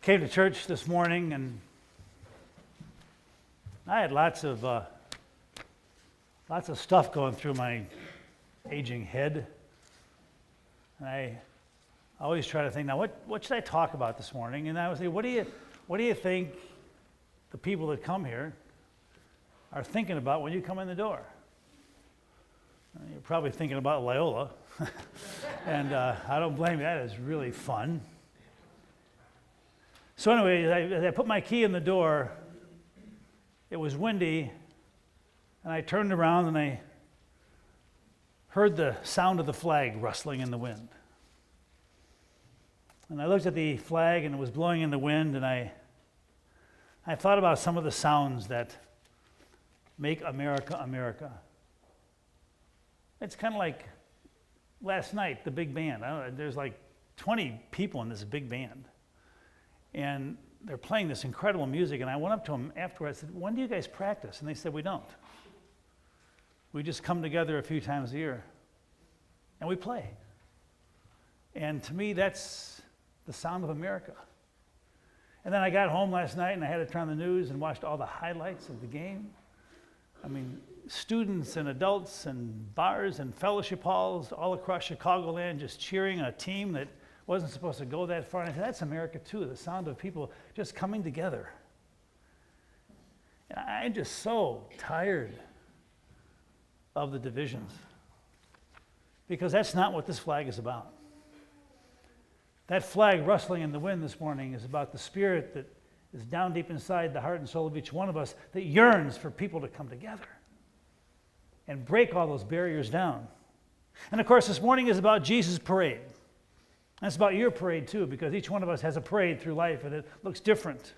Came to church this morning, and I had lots of stuff going through my aging head. And I always try to think, now what should I talk about this morning? And I would say, what do you think the people that come here are thinking about when you come in the door? You're probably thinking about Loyola, and I don't blame you. That is really fun. So anyway, as I put my key in the door, it was windy, and I turned around and I heard the sound of the flag rustling in the wind. And I looked at the flag, and it was blowing in the wind, and I thought about some of the sounds that make America, America. It's kind of like last night, the big band. There's like 20 people in this big band. And they're playing this incredible music, and I went up to them afterwards. I said, when do you guys practice? And they said, we don't. We just come together a few times a year, and we play. And to me, that's the sound of America. And then I got home last night, and I had to turn on the news and watched all the highlights of the game. I mean, students and adults and bars and fellowship halls all across Chicagoland just cheering a team that wasn't supposed to go that far. And I said, that's America too, the sound of people just coming together. And I'm just so tired of the divisions, because that's not what this flag is about. That flag rustling in the wind this morning is about the spirit that is down deep inside the heart and soul of each one of us that yearns for people to come together and break all those barriers down. And of course, this morning is about Jesus' parade. And it's about your parade too, because each one of us has a parade through life, and it looks different.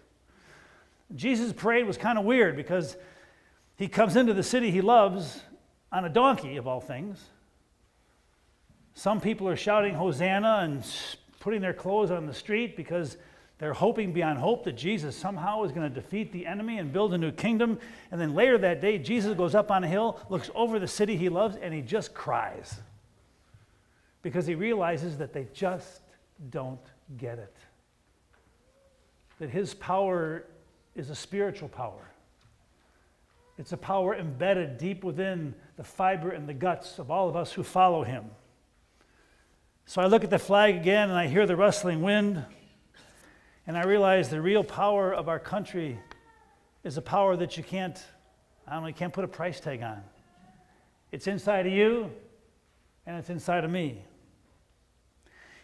Jesus' parade was kind of weird because he comes into the city he loves on a donkey, of all things. Some people are shouting Hosanna and putting their clothes on the street because they're hoping beyond hope that Jesus somehow is going to defeat the enemy and build a new kingdom. And then later that day, Jesus goes up on a hill, looks over the city he loves, and he just cries, because he realizes that they just don't get it. That his power is a spiritual power. It's a power embedded deep within the fiber and the guts of all of us who follow him. So I look at the flag again, and I hear the rustling wind, and I realize the real power of our country is a power that you can't put a price tag on. It's inside of you, and it's inside of me.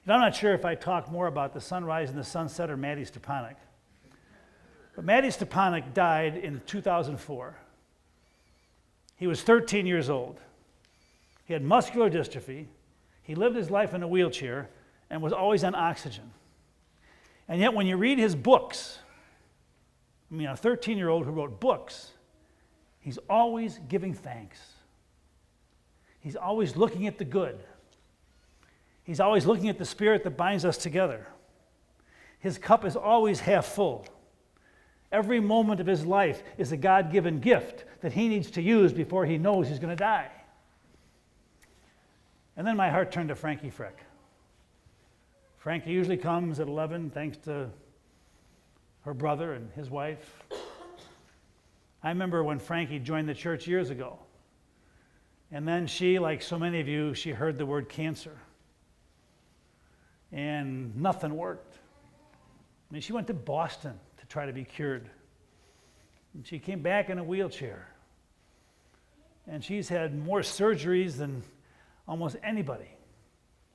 I'm not sure if I talk more about the sunrise and the sunset or Matty Stepanek. But Matty Stepanek died in 2004. He was 13 years old. He had muscular dystrophy. He lived his life in a wheelchair and was always on oxygen. And yet when you read his books, a 13-year-old who wrote books, he's always giving thanks. He's always looking at the good. He's always looking at the spirit that binds us together. His cup is always half full. Every moment of his life is a God-given gift that he needs to use before he knows he's going to die. And then my heart turned to Frankie Frick. Frankie usually comes at 11 thanks to her brother and his wife. I remember when Frankie joined the church years ago. And then she, like so many of you, she heard the word cancer. And nothing worked. She went to Boston to try to be cured. And she came back in a wheelchair. And she's had more surgeries than almost anybody.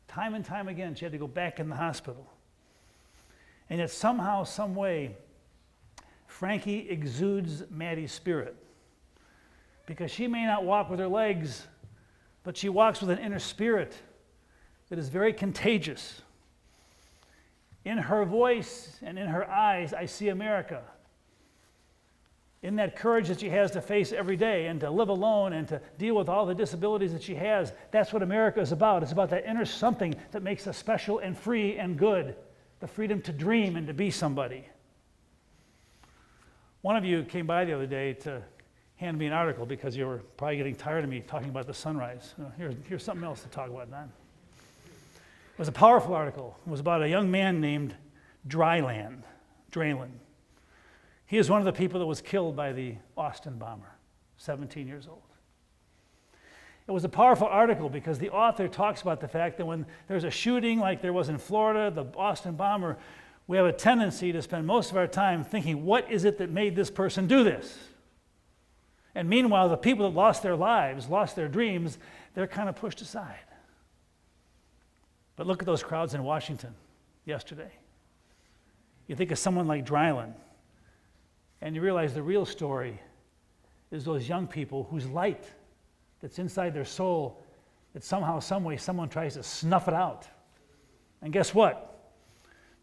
Time and time again, she had to go back in the hospital. And yet somehow, some way, Frankie exudes Maddie's spirit. Because she may not walk with her legs, but she walks with an inner spirit that is very contagious. In her voice and in her eyes, I see America. In that courage that she has to face every day and to live alone and to deal with all the disabilities that she has, that's what America is about. It's about that inner something that makes us special and free and good, the freedom to dream and to be somebody. One of you came by the other day to hand me an article because you were probably getting tired of me talking about the sunrise. Here's something else to talk about, Don. It was a powerful article. It was about a young man named Dryland. Draylen. He is one of the people that was killed by the Austin bomber, 17 years old. It was a powerful article because the author talks about the fact that when there's a shooting like there was in Florida, the Austin bomber, we have a tendency to spend most of our time thinking, what is it that made this person do this? And meanwhile, the people that lost their lives, lost their dreams, they're kind of pushed aside. But look at those crowds in Washington yesterday. You think of someone like Draylen, and you realize the real story is those young people whose light that's inside their soul, that somehow, some way, someone tries to snuff it out. And guess what?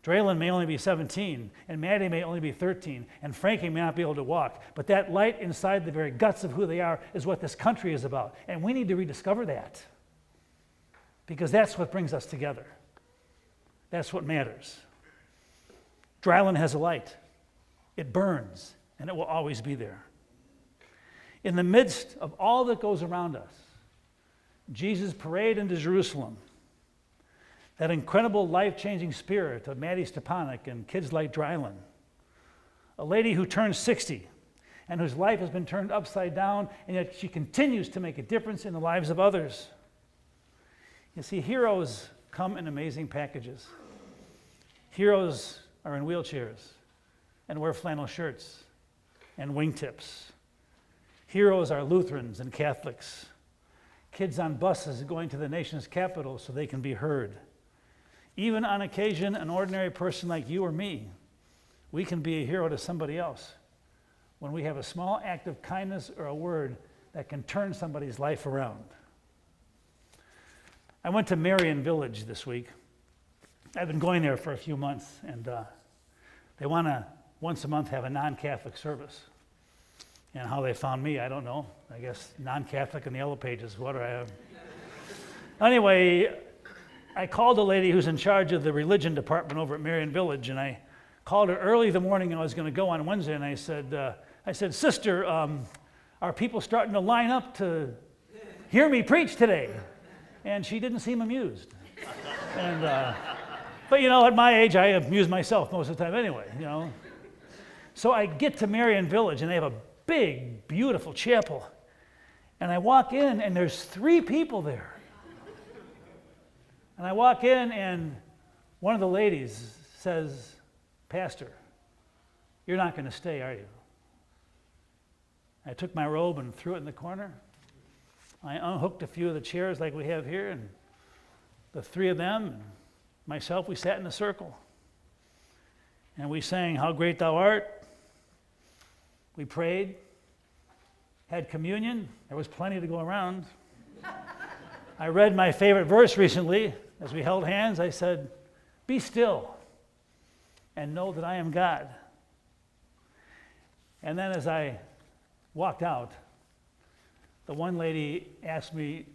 Draylen may only be 17, and Maddie may only be 13, and Frankie may not be able to walk, but that light inside the very guts of who they are is what this country is about. And we need to rediscover that, because that's what brings us together. That's what matters. Draylen has a light. It burns, and it will always be there. In the midst of all that goes around us, Jesus' parade into Jerusalem, that incredible life-changing spirit of Maddie Stepanek and kids like Draylen, a lady who turned 60 and whose life has been turned upside down, and yet she continues to make a difference in the lives of others. You see, heroes come in amazing packages. Heroes are in wheelchairs and wear flannel shirts and wingtips. Heroes are Lutherans and Catholics. Kids on buses going to the nation's capital so they can be heard. Even on occasion, an ordinary person like you or me, we can be a hero to somebody else when we have a small act of kindness or a word that can turn somebody's life around. I went to Marion Village this week. I've been going there for a few months, and they want to, once a month, have a non-Catholic service. And how they found me, I don't know. I guess non-Catholic in the Yellow Pages. What do I have? Anyway, I called a lady who's in charge of the religion department over at Marion Village, and I called her early the morning, and I was going to go on Wednesday, and I said, Sister, are people starting to line up to hear me preach today? And she didn't seem amused. And but you know, at my age, I amuse myself most of the time anyway, you know. So I get to Marion Village, and they have a big, beautiful chapel. And I walk in, and there's 3 people there. And I walk in, and one of the ladies says, Pastor, you're not going to stay, are you? I took my robe and threw it in the corner. I unhooked a few of the chairs like we have here, and the 3 of them and myself, we sat in a circle. And we sang, How Great Thou Art. We prayed, had communion. There was plenty to go around. I read my favorite verse recently. As we held hands, I said, Be still and know that I am God. And then as I walked out, the one lady asked me,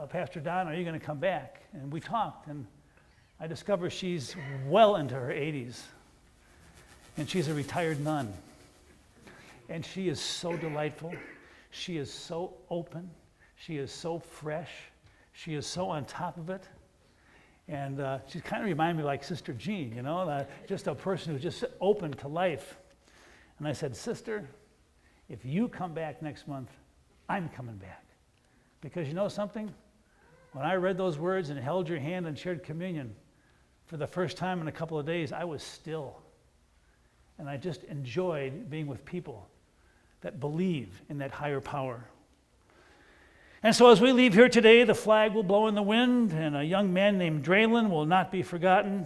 Pastor Don, are you going to come back? And we talked, and I discovered she's well into her 80s, and she's a retired nun. And she is so delightful. She is so open. She is so fresh. She is so on top of it. And she kind of reminded me like Sister Jean, you know, just a person who's just open to life. And I said, Sister, if you come back next month, I'm coming back. Because you know something? When I read those words and held your hand and shared communion, for the first time in a couple of days, I was still. And I just enjoyed being with people that believe in that higher power. And so as we leave here today, the flag will blow in the wind, and a young man named Draylen will not be forgotten.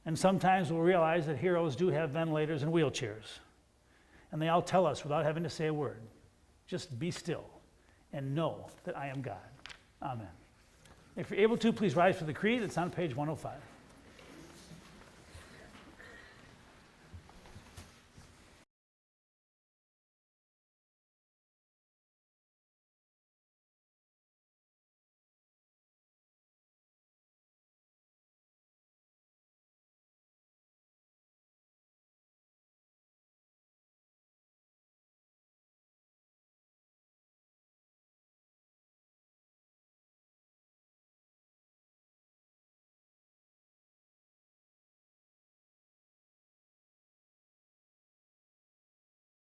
And sometimes we'll realize that heroes do have ventilators and wheelchairs. And they all tell us without having to say a word, just be still and know that I am God. Amen. If you're able to, please rise for the creed. It's on page 105.